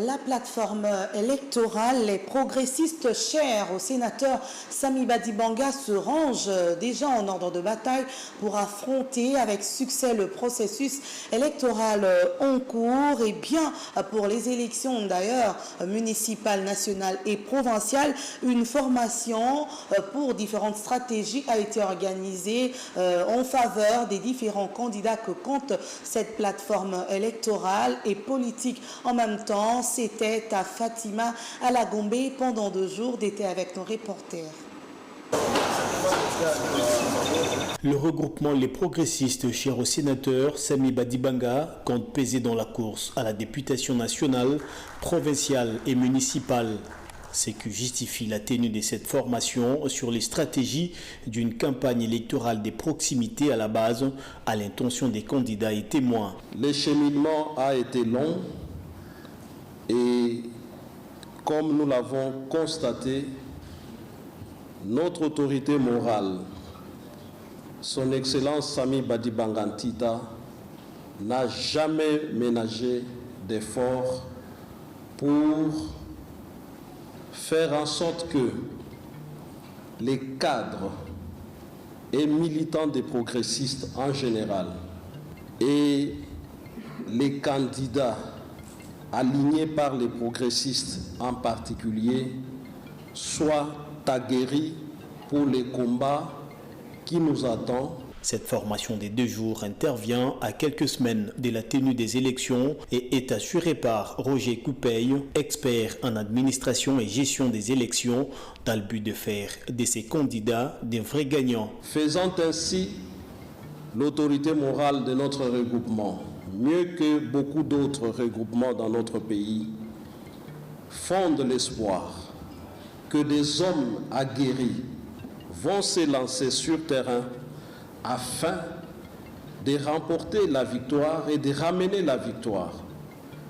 La plateforme électorale, les progressistes chers au sénateur Sami Badibanga se rangent déjà en ordre de bataille pour affronter avec succès le processus électoral en cours et bien pour les élections d'ailleurs municipales, nationales et provinciales. Une formation pour différentes stratégies a été organisée en faveur des différents candidats que compte cette plateforme électorale et politique en même temps. C'était à Fatima à la Gombe pendant 2 jours d'été avec nos reporters. Le regroupement Les Progressistes cher au sénateur Sami Badibanga compte peser dans la course à la députation nationale, provinciale et municipale. C'est que justifie la tenue de cette formation sur les stratégies d'une campagne électorale des proximités à la base, à l'intention des candidats et témoins. Le cheminement a été long et comme nous l'avons constaté, notre autorité morale, son Excellence Sami Badibanga Ntita, n'a jamais ménagé d'efforts pour faire en sorte que les cadres et militants des progressistes en général et les candidats alignés par les progressistes en particulier soient aguerris pour les combats qui nous attendent. Cette formation des 2 jours intervient à quelques semaines de la tenue des élections et est assurée par Roger Coupeille, expert en administration et gestion des élections, dans le but de faire de ces candidats des vrais gagnants. Faisant ainsi l'autorité morale de notre regroupement, mieux que beaucoup d'autres regroupements dans notre pays, fonde l'espoir que des hommes aguerris vont se lancer sur terrain afin de remporter la victoire et de ramener la victoire.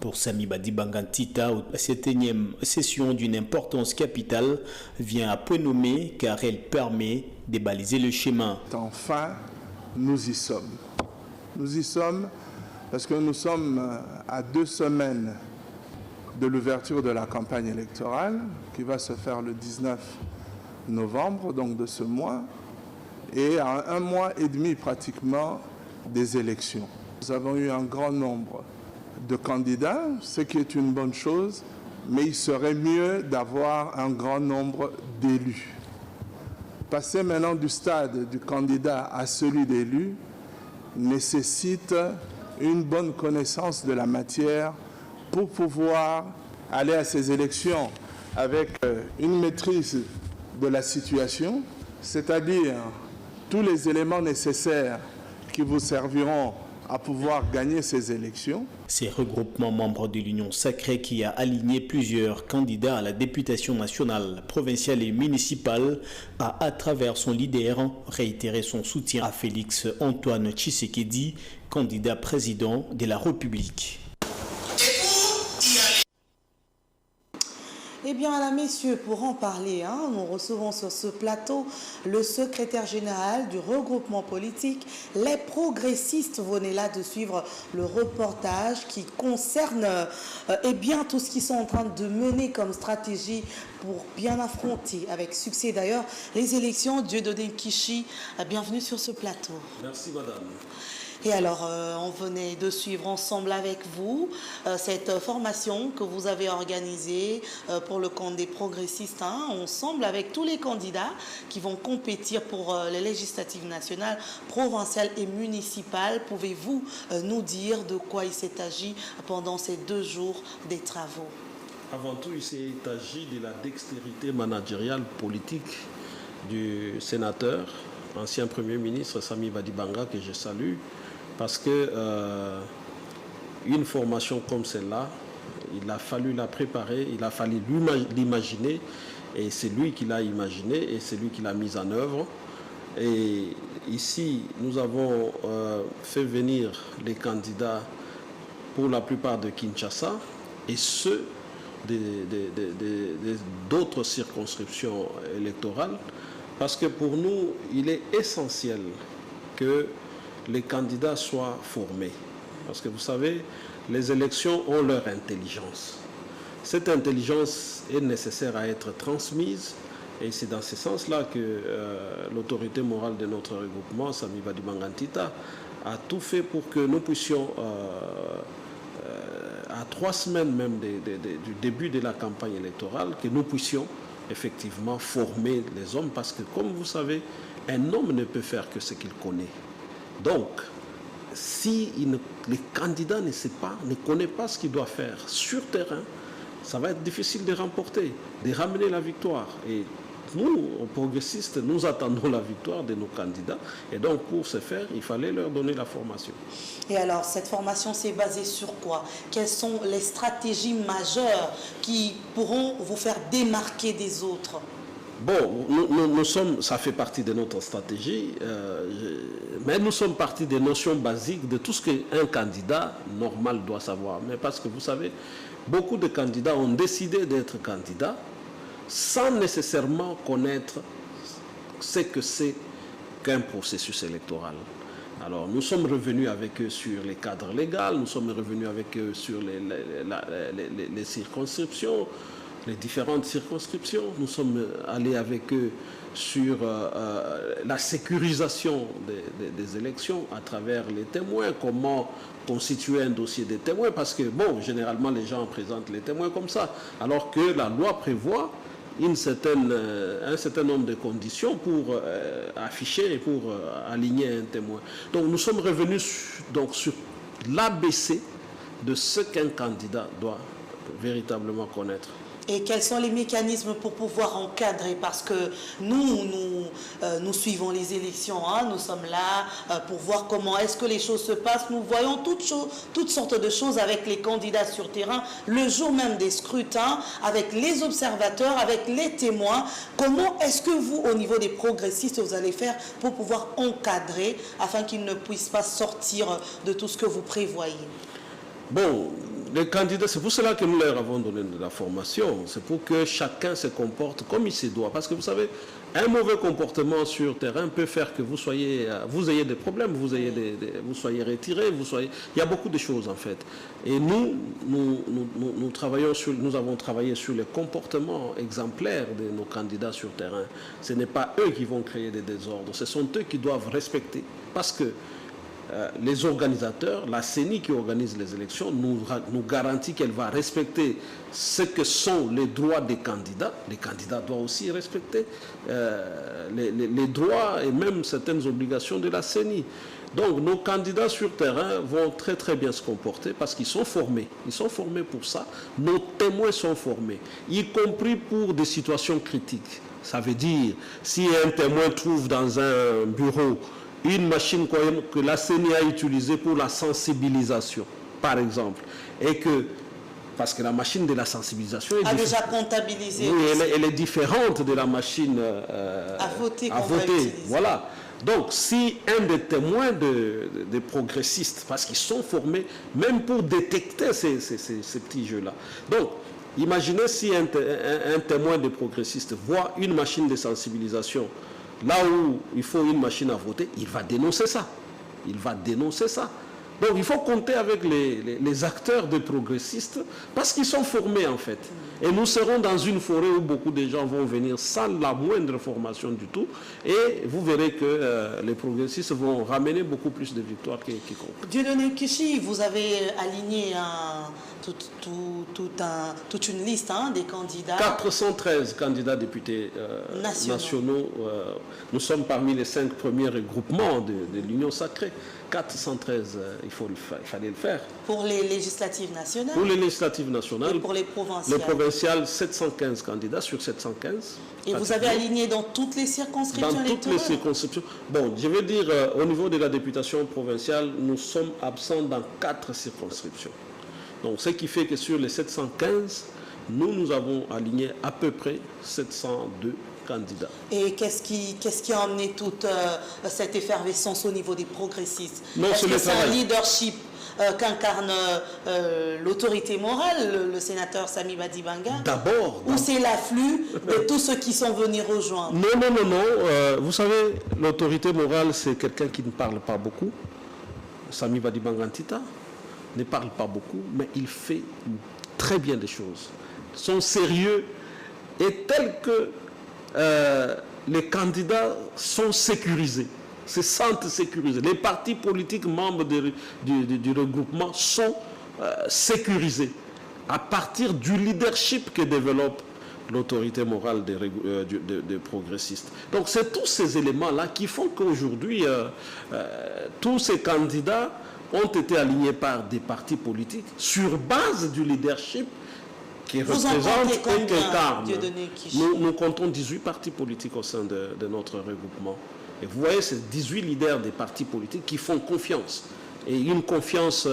Pour Sami Badibanga Ntita, cette énième session d'une importance capitale vient à point nommé car elle permet de baliser le chemin. Enfin, nous y sommes. Nous y sommes parce que nous sommes à 2 semaines de l'ouverture de la campagne électorale qui va se faire le 19 novembre, donc de ce mois, et à 1 mois et demi pratiquement des élections. Nous avons eu un grand nombre de candidats, ce qui est une bonne chose, mais il serait mieux d'avoir un grand nombre d'élus. Passer maintenant du stade du candidat à celui d'élu nécessite une bonne connaissance de la matière pour pouvoir aller à ces élections avec une maîtrise de la situation, c'est-à-dire tous les éléments nécessaires qui vous serviront à pouvoir gagner ces élections. Ces regroupements membres de l'Union Sacrée qui a aligné plusieurs candidats à la députation nationale, provinciale et municipale a, à travers son leader, réitéré son soutien à Félix Antoine Tshisekedi, candidat président de la République. Eh bien, là, messieurs, pour en parler, nous recevons sur ce plateau le secrétaire général du regroupement politique Les Progressistes. Vous venez là de suivre le reportage qui concerne bien tout ce qu'ils sont en train de mener comme stratégie pour bien affronter avec succès d'ailleurs les élections. Dieudonné Kishi, bienvenue sur ce plateau. Merci, madame. Et alors, on venait de suivre ensemble avec vous cette formation que vous avez organisée pour le compte des progressistes, ensemble avec tous les candidats qui vont compétir pour les législatives nationales, provinciales et municipales. Pouvez-vous nous dire de quoi il s'est agi pendant ces 2 jours des travaux? Avant tout, il s'est agi de la dextérité managériale politique du sénateur, ancien Premier ministre Sami Badibanga, que je salue. Parce que une formation comme celle-là, il a fallu la préparer, il a fallu l'imaginer, et c'est lui qui l'a imaginé et c'est lui qui l'a mise en œuvre. Et ici, nous avons fait venir les candidats pour la plupart de Kinshasa et ceux d'autres circonscriptions électorales, parce que pour nous, il est essentiel que les candidats soient formés. Parce que vous savez, les élections ont leur intelligence. cette intelligence est nécessaire à être transmise. Et c'est dans ce sens-là que l'autorité morale de notre regroupement, Samy Badibanga Ntita, a tout fait pour que nous puissions, à 3 semaines même du début de la campagne électorale, que nous puissions effectivement former les hommes. Parce que, comme vous savez, un homme ne peut faire que ce qu'il connaît. Donc, si le candidat ne connaît pas ce qu'il doit faire sur terrain, ça va être difficile de remporter, de ramener la victoire. Et nous, progressistes, nous attendons la victoire de nos candidats. Et donc, pour ce faire, il fallait leur donner la formation. Et alors, cette formation s'est basée sur quoi? Quelles sont les stratégies majeures qui pourront vous faire démarquer des autres? Bon, nous sommes, ça fait partie de notre stratégie, mais nous sommes partis des notions basiques de tout ce qu'un candidat normal doit savoir. Mais parce que vous savez, beaucoup de candidats ont décidé d'être candidats sans nécessairement connaître ce que c'est qu'un processus électoral. Alors, nous sommes revenus avec eux sur les cadres légaux, nous sommes revenus avec eux sur les circonscriptions, les différentes circonscriptions. Nous sommes allés avec eux sur la sécurisation des élections à travers les témoins, comment constituer un dossier des témoins, parce que, bon, généralement, les gens présentent les témoins comme ça, alors que la loi prévoit un certain nombre de conditions pour afficher et pour aligner un témoin. Donc, nous sommes revenus sur l'ABC de ce qu'un candidat doit véritablement connaître. Et quels sont les mécanismes pour pouvoir encadrer? Parce que nous suivons les élections, hein, nous sommes là pour voir comment est-ce que les choses se passent. Nous voyons toutes sortes de choses avec les candidats sur terrain, le jour même des scrutins, avec les observateurs, avec les témoins. Comment est-ce que vous, au niveau des progressistes, vous allez faire pour pouvoir encadrer afin qu'ils ne puissent pas sortir de tout ce que vous prévoyez? Bon, les candidats, c'est pour cela que nous leur avons donné de la formation. C'est pour que chacun se comporte comme il se doit. Parce que vous savez, un mauvais comportement sur terrain peut faire que vous ayez des problèmes, vous soyez retiré, il y a beaucoup de choses en fait. Et nous avons travaillé sur le comportement exemplaire de nos candidats sur terrain. Ce n'est pas eux qui vont créer des désordres, ce sont eux qui doivent respecter. Parce que les organisateurs, la CENI qui organise les élections, nous garantit qu'elle va respecter ce que sont les droits des candidats. Les candidats doivent aussi respecter les droits et même certaines obligations de la CENI. Donc nos candidats sur terrain vont très très bien se comporter parce qu'ils sont formés. Ils sont formés pour ça. Nos témoins sont formés, y compris pour des situations critiques. Ça veut dire, si un témoin trouve dans un bureau une machine que la CENI a utilisée pour la sensibilisation, par exemple, et que, parce que la machine de la sensibilisation est déjà comptabilisée. Oui, elle est différente de la machine à voter. Voilà. Donc, si un des témoins des progressistes, parce qu'ils sont formés même pour détecter ces petits jeux-là. Donc, imaginez si un témoin des progressistes voit une machine de sensibilisation là où il faut une machine à voter, il va dénoncer ça. Il va dénoncer ça. Donc il faut compter avec les acteurs des progressistes parce qu'ils sont formés en fait. Et nous serons dans une forêt où beaucoup de gens vont venir sans la moindre formation du tout. Et vous verrez que les progressistes vont ramener beaucoup plus de victoires quiconque. Dieudonné Kishi, vous avez aligné toute une liste des candidats. 413 candidats députés nationaux. Nous sommes parmi les 5 premiers regroupements de l'Union sacrée. 413, il fallait le faire. Pour les législatives nationales? Pour les législatives nationales. Et pour les provinciales? Les provinciales, 715 candidats sur 715. Et vous avez aligné dans toutes les circonscriptions électorales? Dans toutes les circonscriptions. Bon, je veux dire, au niveau de la députation provinciale, nous sommes absents dans 4 circonscriptions. Donc, ce qui fait que sur les 715, nous avons aligné à peu près 702 candidats. Et qu'est-ce qui a amené toute cette effervescence au niveau des progressistes? Est-ce que c'est un leadership qu'incarne l'autorité morale, le sénateur Samy Badibanga? D'abord. Ou c'est l'afflux de tous ceux qui sont venus rejoindre? Non. Vous savez, l'autorité morale, c'est quelqu'un qui ne parle pas beaucoup. Samy Badibanga Ntita ne parle pas beaucoup, mais il fait très bien des choses. sont sérieux et tels que les candidats sont sécurisés, se sentent sécurisés. Les partis politiques membres du regroupement sont sécurisés à partir du leadership que développe l'autorité morale des progressistes. Donc c'est tous ces éléments-là qui font qu'aujourd'hui, tous ces candidats ont été alignés par des partis politiques sur base du leadership qui représente et qui incarne. Nous comptons 18 partis politiques au sein de notre regroupement. Et vous voyez, c'est 18 leaders des partis politiques qui font confiance. Et une confiance,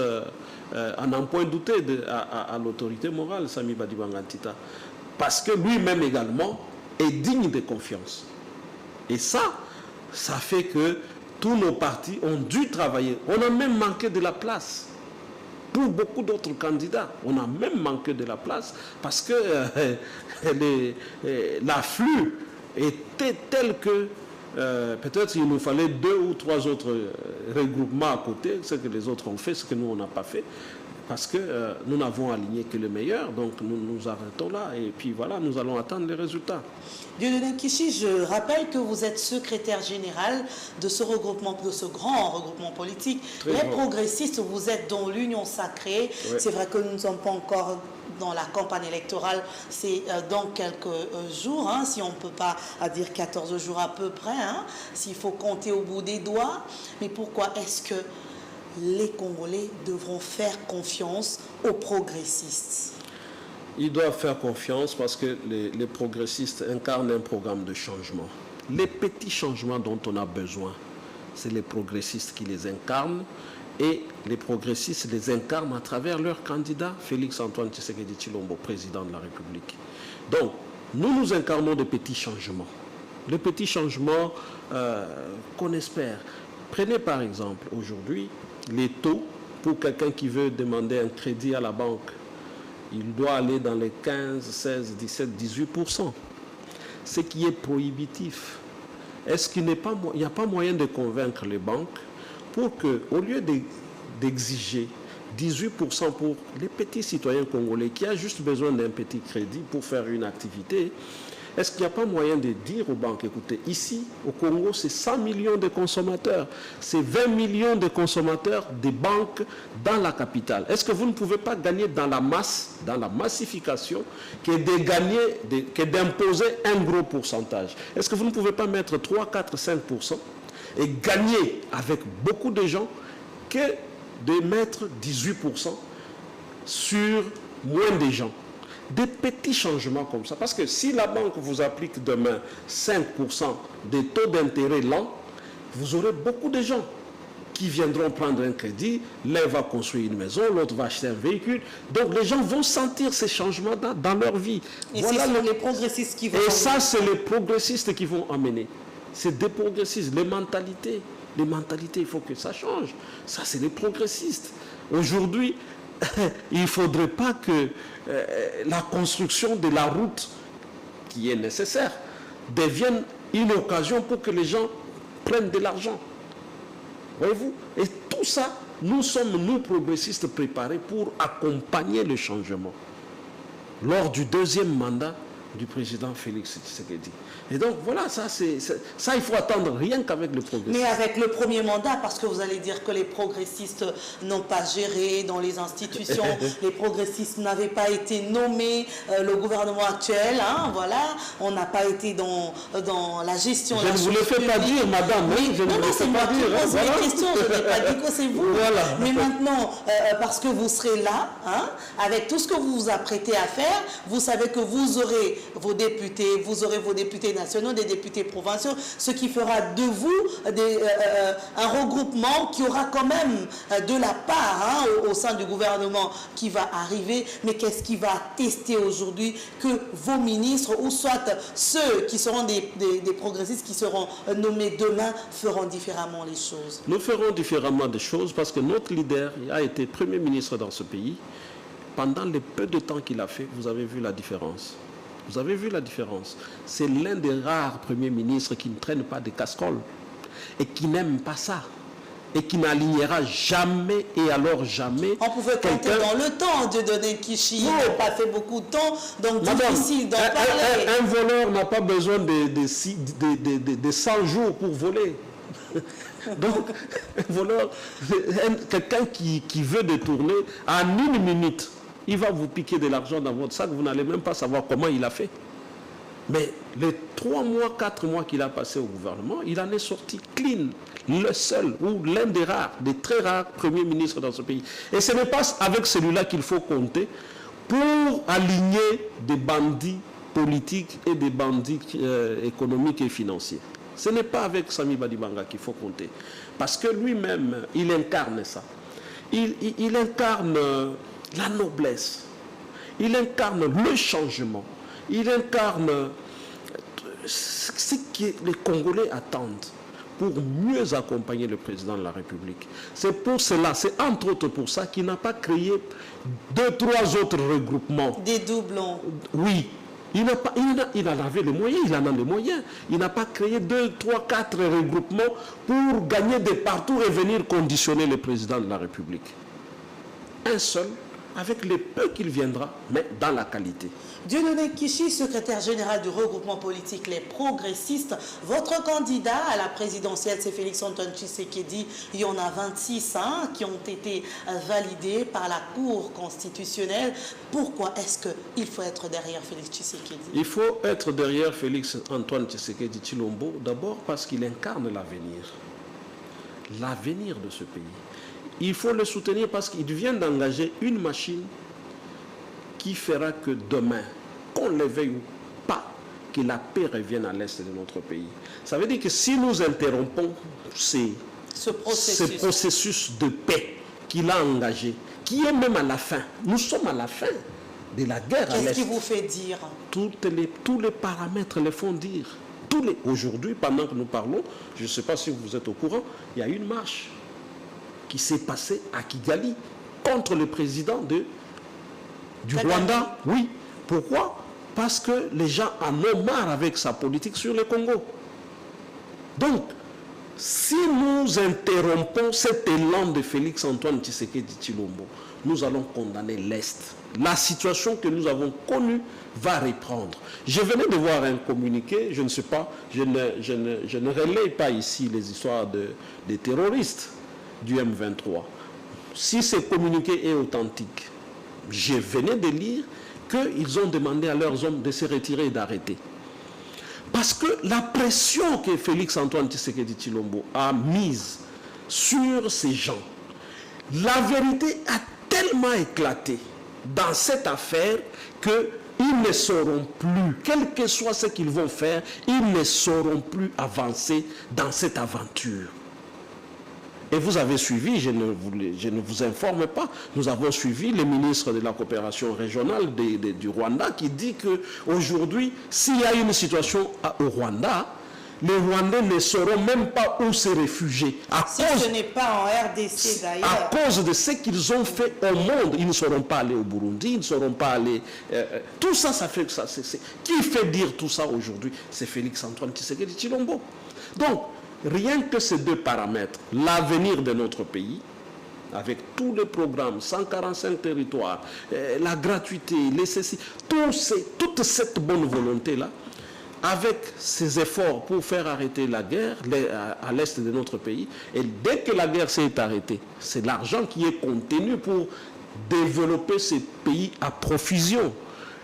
à n'en point douter, à l'autorité morale, Samy Badibanga Ntita. Parce que lui-même également est digne de confiance. Et ça fait que tous nos partis ont dû travailler. On a même manqué de la place. Pour beaucoup d'autres candidats, on a même manqué de la place parce que l'afflux était tel que peut-être il nous fallait 2 ou 3 autres regroupements à côté, ce que les autres ont fait, ce que nous on n'a pas fait, parce que nous n'avons aligné que le meilleur, donc nous nous arrêtons là et puis voilà, nous allons attendre les résultats. Dieudonné Nkichi, je rappelle que vous êtes secrétaire général de ce regroupement, de ce grand regroupement politique. Les progressistes, vous êtes dans l'union sacrée. Ouais. C'est vrai que nous ne sommes pas encore dans la campagne électorale, c'est dans quelques jours, hein, si on ne peut pas dire 14 jours à peu près, hein, s'il faut compter au bout des doigts. Mais pourquoi est-ce que les Congolais devront faire confiance aux progressistes? Ils doivent faire confiance parce que les progressistes incarnent un programme de changement. Les petits changements dont on a besoin, c'est les progressistes qui les incarnent et les progressistes les incarnent à travers leur candidat, Félix-Antoine Tshisekedi Tshilombo, président de la République. Donc, nous incarnons des petits changements. Les petits changements qu'on espère. Prenez par exemple aujourd'hui les taux pour quelqu'un qui veut demander un crédit à la banque. Il doit aller dans les 15, 16, 17, 18%. Ce qui est prohibitif. Est-ce qu'il n'y a pas moyen de convaincre les banques pour que, au lieu d'exiger 18% pour les petits citoyens congolais qui ont juste besoin d'un petit crédit pour faire une activité, est-ce qu'il n'y a pas moyen de dire aux banques, écoutez, ici, au Congo, c'est 100 millions de consommateurs, c'est 20 millions de consommateurs des banques dans la capitale. Est-ce que vous ne pouvez pas gagner dans la masse, dans la massification, que d'imposer un gros pourcentage? Est-ce que vous ne pouvez pas mettre 3, 4, 5% et gagner avec beaucoup de gens que de mettre 18% sur moins de gens? Des petits changements comme ça. Parce que si la banque vous applique demain 5% des taux d'intérêt lents, vous aurez beaucoup de gens qui viendront prendre un crédit, l'un va construire une maison, l'autre va acheter un véhicule. Donc les gens vont sentir ces changements dans leur vie. Et voilà les progressistes qui vont... Et ça, c'est les progressistes qui vont amener. C'est des progressistes, les mentalités. Les mentalités, il faut que ça change. Ça, c'est les progressistes. Aujourd'hui, il ne faudrait pas que la construction de la route qui est nécessaire devienne une occasion pour que les gens prennent de l'argent. Voyez-vous? Et tout ça, nous sommes, nous progressistes, préparés pour accompagner le changement lors du deuxième mandat du président Félix Tshisekedi. Et donc voilà, ça il faut attendre rien qu'avec le progressiste. Mais avec le premier mandat, parce que vous allez dire que les progressistes n'ont pas géré dans les institutions, les progressistes n'avaient pas été nommés, le gouvernement actuel, hein, voilà, on n'a pas été dans la gestion. Je ne vous le fais pas dire, madame. Mais, je ne vous le fais pas dire. Je pose les questions, je n'ai pas dit que c'est vous. Voilà. Mais maintenant, parce que vous serez là, hein, avec tout ce que vous vous apprêtez à faire, vous savez que vous aurez vos députés, vous aurez vos députés nationaux, des députés provinciaux, ce qui fera de vous un regroupement qui aura quand même de la part, hein, au sein du gouvernement qui va arriver. Mais qu'est-ce qui va attester aujourd'hui que vos ministres, ou soit ceux qui seront des progressistes qui seront nommés demain, feront différemment les choses? Nous ferons différemment des choses parce que notre leader a été Premier ministre dans ce pays. Pendant le peu de temps qu'il a fait, vous avez vu la différence. Vous avez vu la différence. C'est l'un des rares premiers ministres qui ne traînent pas de casseroles et qui n'aiment pas ça. et qui n'alignera jamais et alors jamais. On pouvait compter dans le temps de donner Kishi. Il n'a pas fait beaucoup de temps, donc Madame, difficile d'en parler. Un voleur n'a pas besoin de 100 jours pour voler. Donc, un voleur, quelqu'un qui veut détourner, en 1 minute, il va vous piquer de l'argent dans votre sac, vous n'allez même pas savoir comment il a fait. Mais les 3 mois, 4 mois qu'il a passé au gouvernement, il en est sorti clean. Le seul ou l'un des rares, des très rares premiers ministres dans ce pays. Et ce n'est pas avec celui-là qu'il faut compter pour aligner des bandits politiques et des bandits économiques et financiers. Ce n'est pas avec Samy Badibanga qu'il faut compter. Parce que lui-même, il incarne ça. Il incarne la noblesse. Il incarne le changement. Il incarne ce que les Congolais attendent pour mieux accompagner le président de la République. C'est pour cela, c'est entre autres pour ça qu'il n'a pas créé 2, 3 autres regroupements. Des doublons. Oui. Il en avait les moyens, il en a les moyens. Il n'a pas créé 2, 3, 4 regroupements pour gagner des partout et venir conditionner le président de la République. Un seul, avec les peu qu'il viendra, mais dans la qualité. Dieudonné Kishi, secrétaire général du regroupement politique Les Progressistes, votre candidat à la présidentielle, c'est Félix-Antoine Tshisekedi. Il y en a 26 qui ont été validés par la Cour constitutionnelle. Pourquoi est-ce qu'il faut être derrière Félix Tshisekedi? Il faut être derrière Félix-Antoine Tshisekedi Tshilombo, d'abord parce qu'il incarne l'avenir de ce pays. Il faut le soutenir parce qu'il vient d'engager une machine qui fera que demain, qu'on le veuille ou pas, que la paix revienne à l'est de notre pays. Ça veut dire que si nous interrompons ce processus de paix qu'il a engagé, qui est même à la fin, nous sommes à la fin de la guerre à l'est. Qu'est-ce qui vous fait dire? Tous les paramètres le font dire. Aujourd'hui, pendant que nous parlons, je ne sais pas si vous êtes au courant, il y a une marche qui s'est passée à Kigali contre le président du Rwanda. Oui. Pourquoi? Parce que les gens en ont marre avec sa politique sur le Congo. Donc, si nous interrompons cet élan de Félix-Antoine Tshisekedi Tshilombo, nous allons condamner l'Est. La situation que nous avons connue va reprendre. Je venais de voir un communiqué, je ne sais pas, je ne relaie pas ici les histoires des terroristes du M23. Si ce communiqué est authentique, je venais de lire qu'ils ont demandé à leurs hommes de se retirer et d'arrêter. Parce que la pression que Félix-Antoine Tshisekedi Tshilombo a mise sur ces gens, la vérité a tellement éclaté dans cette affaire qu'ils ne sauront plus, quel que soit ce qu'ils vont faire, ils ne sauront plus avancer dans cette aventure. Et vous avez suivi, je ne vous informe pas, nous avons suivi le ministre de la coopération régionale du Rwanda qui dit qu'aujourd'hui, s'il y a une situation au Rwanda, les Rwandais ne sauront même pas où se réfugier. Ce n'est pas en RDC d'ailleurs. À cause de ce qu'ils ont fait au monde, ils ne seront pas allés au Burundi, ils ne seront pas allés... tout ça, ça fait que ça... Qui fait dire tout ça aujourd'hui? C'est Félix-Antoine Tshisekedi Tshilombo. Donc, rien que ces 2 paramètres, l'avenir de notre pays, avec tous les programmes, 145 territoires, la gratuité, toute cette bonne volonté-là, avec ces efforts pour faire arrêter la guerre à l'est de notre pays, et dès que la guerre s'est arrêtée, c'est l'argent qui est contenu pour développer ces pays à profusion.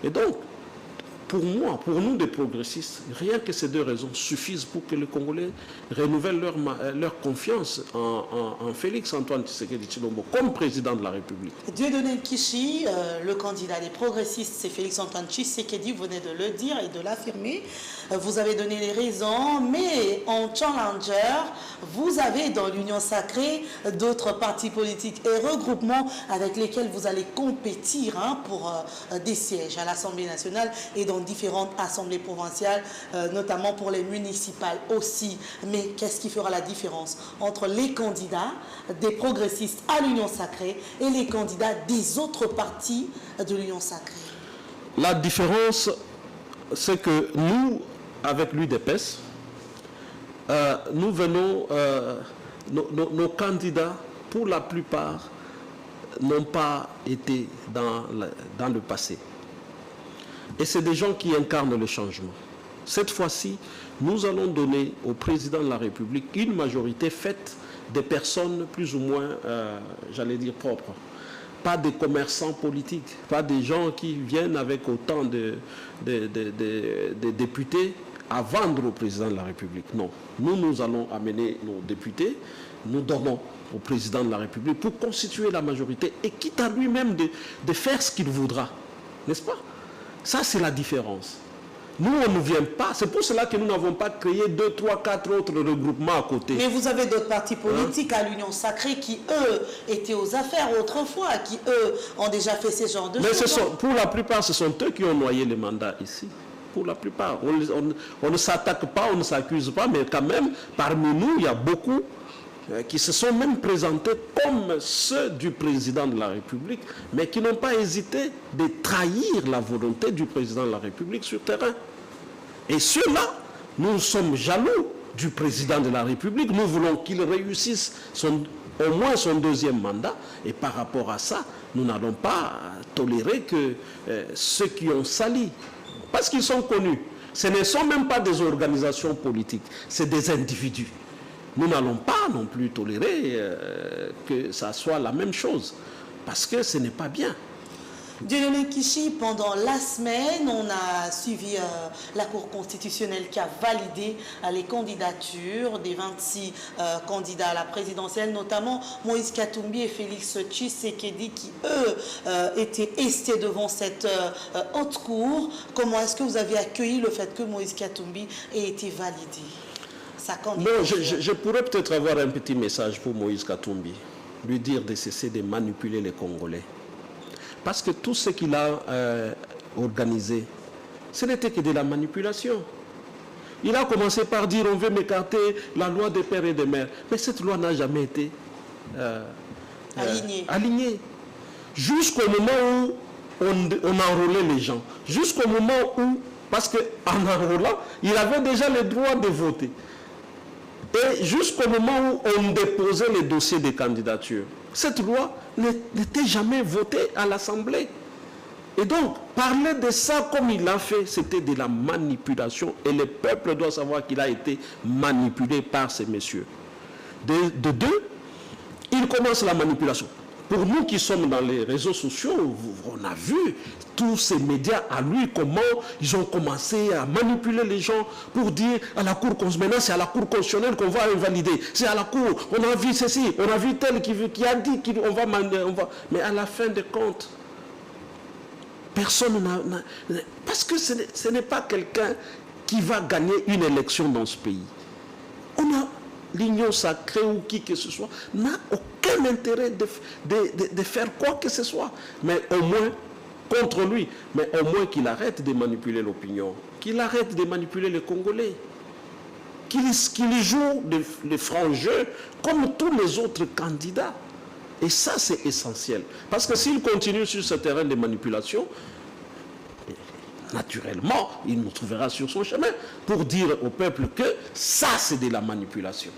Et donc, pour moi, pour nous des progressistes, rien que ces 2 raisons suffisent pour que les Congolais renouvellent leur confiance en Félix-Antoine Tshisekedi Tshilombo comme président de la République. Dieudonné Kishi, le candidat des progressistes, c'est Félix-Antoine Tshisekedi, vous venez de le dire et de l'affirmer. Vous avez donné les raisons, mais en challenger, vous avez dans l'Union sacrée d'autres partis politiques et regroupements avec lesquels vous allez compétir pour des sièges à l'Assemblée nationale et dans différentes assemblées provinciales, notamment pour les municipales aussi. Mais qu'est-ce qui fera la différence entre les candidats des progressistes à l'Union sacrée et les candidats des autres partis de l'Union sacrée? La différence, c'est que nous, avec l'UDPS, nous venons nos candidats, pour la plupart, n'ont pas été dans le passé. Et c'est des gens qui incarnent le changement. Cette fois-ci, nous allons donner au président de la République une majorité faite des personnes plus ou moins, j'allais dire, propres. Pas des commerçants politiques, pas des gens qui viennent avec autant de députés à vendre au président de la République. Non, nous allons amener nos députés, nous donnons au président de la République pour constituer la majorité et quitte à lui-même de faire ce qu'il voudra. N'est-ce pas? Ça, c'est la différence. Nous, on ne vient pas. C'est pour cela que nous n'avons pas créé 2, 3, 4 autres regroupements à côté. Mais vous avez d'autres partis politiques à l'Union Sacrée qui, eux, étaient aux affaires autrefois, qui, eux, ont déjà fait ce genre de choses. Mais pour la plupart, ce sont eux qui ont noyé les mandats ici. Pour la plupart. On ne s'attaque pas, on ne s'accuse pas, mais quand même, parmi nous, il y a beaucoup qui se sont même présentés comme ceux du président de la République, mais qui n'ont pas hésité de trahir la volonté du président de la République sur terrain. Et ceux-là, nous sommes jaloux du président de la République. Nous voulons qu'il réussisse au moins son deuxième mandat. Et par rapport à ça, nous n'allons pas tolérer que ceux qui ont sali, parce qu'ils sont connus, ce ne sont même pas des organisations politiques, c'est des individus. Nous n'allons pas non plus tolérer que ça soit la même chose, parce que ce n'est pas bien. Dieudonné Kishi, pendant la semaine, on a suivi la Cour constitutionnelle qui a validé les candidatures des 26 candidats à la présidentielle, notamment Moïse Katumbi et Félix Tshisekedi qui, eux, étaient estés devant cette haute cour. Comment est-ce que vous avez accueilli le fait que Moïse Katumbi ait été validé? Bon, je pourrais peut-être avoir un petit message pour Moïse Katumbi, lui dire de cesser de manipuler les Congolais. Parce que tout ce qu'il a organisé, ce n'était que de la manipulation. Il a commencé par dire on veut m'écarter la loi des pères et des mères. Mais cette loi n'a jamais été alignée. Jusqu'au moment où on enrôlait les gens. Jusqu'au moment où, parce qu'en enrôlant, il avait déjà le droit de voter. Et jusqu'au moment où on déposait les dossiers de candidature. Cette loi n'était jamais votée à l'Assemblée. Et donc, parler de ça comme il l'a fait, c'était de la manipulation. Et le peuple doit savoir qu'il a été manipulé par ces messieurs. De deux, il commence la manipulation. Pour nous qui sommes dans les réseaux sociaux, on a vu tous ces médias à lui, comment ils ont commencé à manipuler les gens pour dire à la Cour constitutionnelle, maintenant c'est à la Cour constitutionnelle qu'on va invalider. C'est à la Cour, on a vu ceci, on a vu tel qui a dit qu'on va... Mais à la fin des comptes, personne n'a... Parce que ce n'est pas quelqu'un qui va gagner une élection dans ce pays. L'Union sacrée ou qui que ce soit n'a aucun intérêt de faire quoi que ce soit. Mais au moins, contre lui, mais au moins qu'il arrête de manipuler l'opinion, qu'il arrête de manipuler les Congolais, qu'il joue les francs jeux comme tous les autres candidats. Et ça, c'est essentiel. Parce que s'il continue sur ce terrain de manipulation, naturellement, il nous trouvera sur son chemin pour dire au peuple que ça, c'est de la manipulation.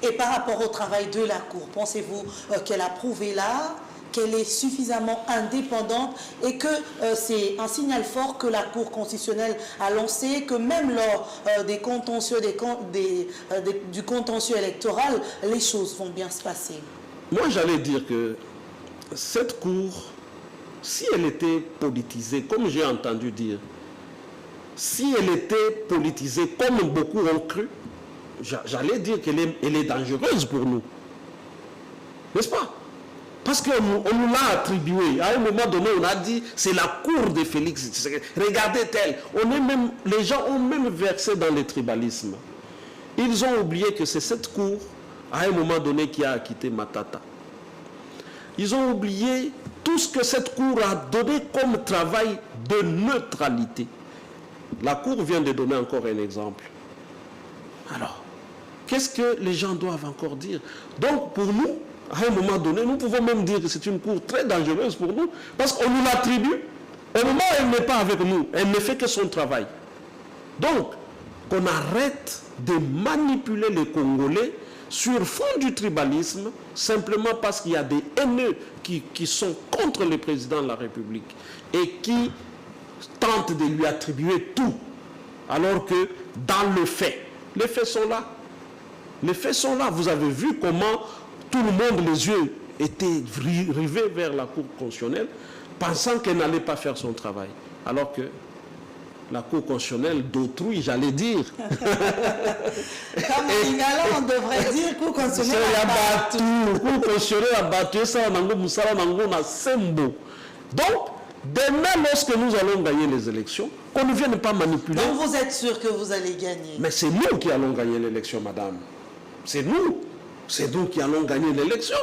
Et par rapport au travail de la Cour, pensez-vous qu'elle a prouvé là qu'elle est suffisamment indépendante et que c'est un signal fort que la Cour constitutionnelle a lancé, que même lors des contentieux, du contentieux électoral, les choses vont bien se passer? Moi, j'allais dire que cette Cour, si elle était politisée, comme j'ai entendu dire, si elle était politisée comme beaucoup ont cru, j'allais dire qu'elle est dangereuse pour nous. N'est-ce pas? Parce qu'on nous l'a attribué. À un moment donné, on a dit, c'est la cour de Félix. Regardez tel. Les gens ont même versé dans le tribalisme. Ils ont oublié que c'est cette cour, à un moment donné, qui a acquitté Matata. Ils ont oublié tout ce que cette cour a donné comme travail de neutralité. La cour vient de donner encore un exemple. Alors, qu'est-ce que les gens doivent encore dire? Donc, pour nous, à un moment donné, nous pouvons même dire que c'est une cour très dangereuse pour nous, parce qu'on nous l'attribue. Au moment où elle n'est pas avec nous, elle ne fait que son travail. Donc, qu'on arrête de manipuler les Congolais sur fond du tribalisme, simplement parce qu'il y a des haineux qui sont contre le président de la République et qui tentent de lui attribuer tout, alors que dans le fait, les faits sont là. Les faits sont là. Vous avez vu comment tout le monde, les yeux étaient rivés vers la Cour constitutionnelle, pensant qu'elle n'allait pas faire son travail. Alors que la Cour constitutionnelle d'autrui, j'allais dire. Comme en Lingala, on devrait dire Cour constitutionnelle a battu. Cour constitutionnelle a battu ça, na sembo. Donc, demain, lorsque nous allons gagner les élections, qu'on ne vienne pas manipuler. Donc vous êtes sûr que vous allez gagner? Mais c'est nous qui allons gagner l'élection, madame. C'est nous. C'est nous qui allons gagner l'élection.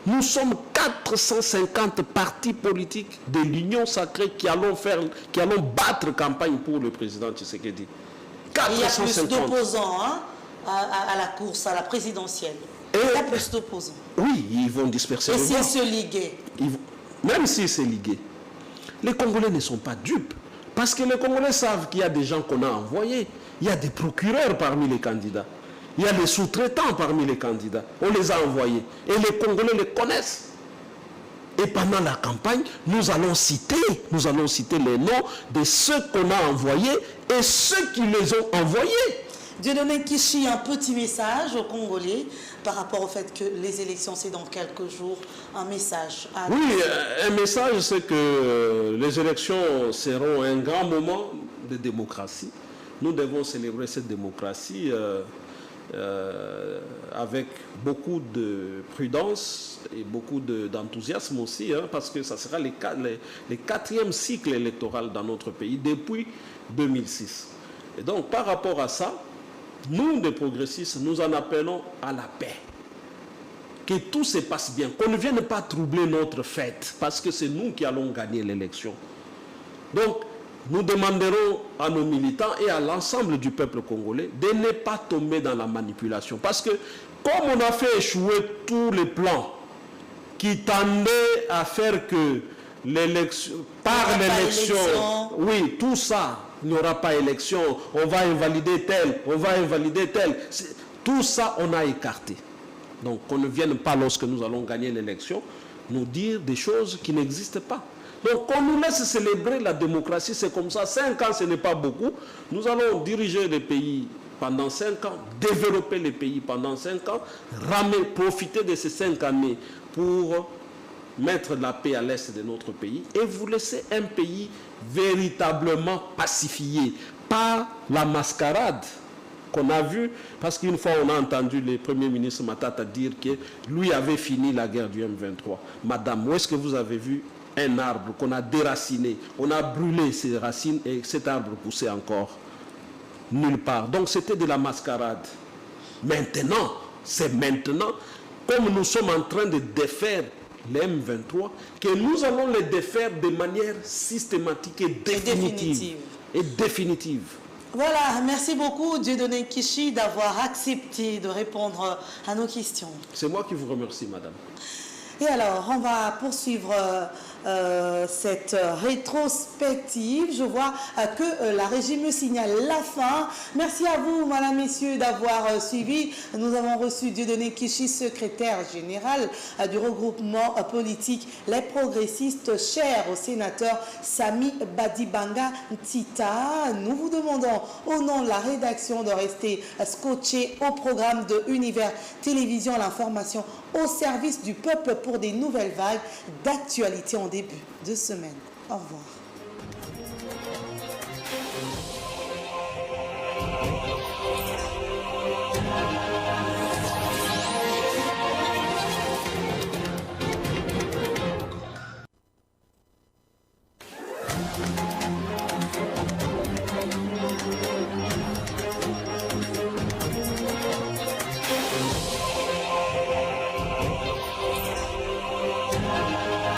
Nous sommes 450 partis politiques de l'Union sacrée qui allons battre campagne pour le président Tshisekedi. 450. Il y a plus d'opposants hein, à la course, à la présidentielle. Il y a plus d'opposants. Oui, ils vont disperser. Et s'ils se liguent? Même s'ils se liguent, les Congolais ne sont pas dupes. Parce que les Congolais savent qu'il y a des gens qu'on a envoyés. Il y a des procureurs parmi les candidats. Il y a des sous-traitants parmi les candidats. On les a envoyés. Et les Congolais les connaissent. Et pendant la campagne, nous allons citer les noms de ceux qu'on a envoyés et ceux qui les ont envoyés. Dieudonné Kishi, un petit message aux Congolais par rapport au fait que les élections, c'est dans quelques jours. Un message. Oui, un message, c'est que les élections seront un grand moment de démocratie. Nous devons célébrer cette démocratie avec beaucoup de prudence et beaucoup d'enthousiasme aussi, hein, parce que ça sera le quatrième cycle électoral dans notre pays depuis 2006. Et donc, par rapport à ça, nous, les progressistes, nous en appelons à la paix. Que tout se passe bien, qu'on ne vienne pas troubler notre fête, parce que c'est nous qui allons gagner l'élection. Donc, nous demanderons à nos militants et à l'ensemble du peuple congolais de ne pas tomber dans la manipulation. Parce que, comme on a fait échouer tous les plans qui tendaient à faire que l'élection, par l'élection, oui, tout ça, il n'y aura pas élection, on va invalider tel, on va invalider tel. Tout ça, on a écarté. Donc, qu'on ne vienne pas, lorsque nous allons gagner l'élection, nous dire des choses qui n'existent pas. Donc, qu'on nous laisse célébrer la démocratie, c'est comme ça. 5 ans, ce n'est pas beaucoup. Nous allons diriger les pays pendant 5 ans, développer les pays pendant 5 ans, profiter de ces 5 années pour mettre la paix à l'est de notre pays et vous laisser un pays véritablement pacifié, pas la mascarade qu'on a vue, parce qu'une fois on a entendu le Premier ministre Matata dire que lui avait fini la guerre du M23. Madame, où est-ce que vous avez vu un arbre qu'on a déraciné, on a brûlé ses racines et cet arbre poussait encore? Nulle part. Donc c'était de la mascarade. Maintenant, c'est maintenant, comme nous sommes en train de défaire les M23, que nous allons les défaire de manière systématique et définitive. Voilà, merci beaucoup Dieudonné Kishi d'avoir accepté de répondre à nos questions. C'est moi qui vous remercie, madame. Et alors, on va poursuivre cette rétrospective. Je vois que la régie me signale la fin. Merci à vous, madame, messieurs, d'avoir suivi. Nous avons reçu Dieudonné Kishi, secrétaire général du regroupement politique Les Progressistes, cher au sénateur Sami Badibanga Ntita. Nous vous demandons, au nom de la rédaction, de rester scotché au programme de Univers Télévision, l'information au service du peuple pour des nouvelles vagues d'actualité en début de semaine. Au revoir.